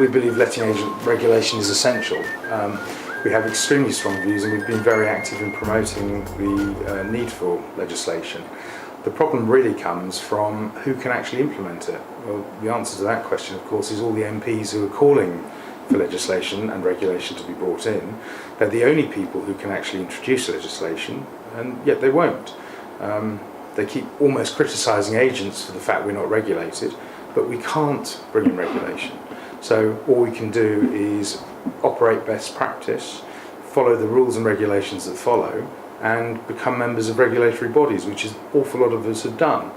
We believe letting agent regulation is essential. We have extremely strong views and we've been very active in promoting the need for legislation. The problem really comes from who can actually implement it. Well, the answer to that question, of course, is all the MPs who are calling for legislation and regulation to be brought in. They're the only people who can actually introduce legislation, and yet they won't. They keep almost criticising agents for the fact we're not regulated, but we can't bring in regulation. So all we can do is operate best practice, follow the rules and regulations that follow, and become members of regulatory bodies, which an awful lot of us have done.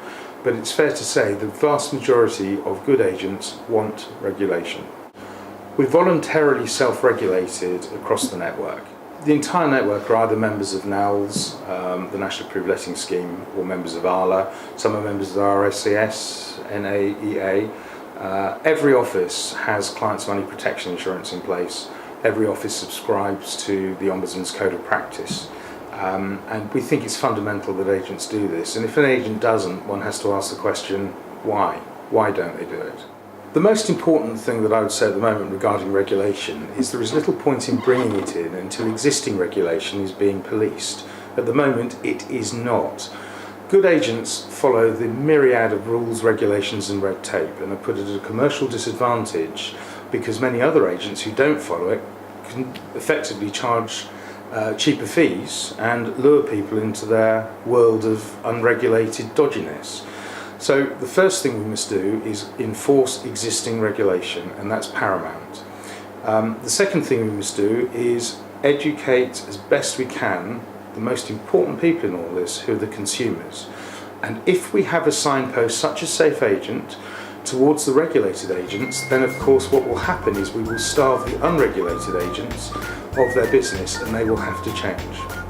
But it's fair to say the vast majority of good agents want regulation. We're voluntarily self-regulated across the network. The entire network are either members of NALS, the National Approved Letting Scheme, or members of ALA. Some are members of the RSCS, NAEA. Every office has clients' money protection insurance in place. Every office subscribes to the Ombudsman's Code of Practice. And we think it's fundamental that agents do this. And if an agent doesn't, one has to ask the question, why? Why don't they do it? The most important thing that I would say at the moment regarding regulation is there is little point in bringing it in until existing regulation is being policed. At the moment, it is not. Good agents follow the myriad of rules, regulations and red tape and are put at a commercial disadvantage because many other agents who don't follow it can effectively charge cheaper fees and lure people into their world of unregulated dodginess. So the first thing we must do is enforce existing regulation, and that's paramount. The second thing we must do is educate as best we can the most important people in all this, who are the consumers. And if we have a signpost such as Safe Agent towards the regulated agents, then of course what will happen is we will starve the unregulated agents of their business and they will have to change.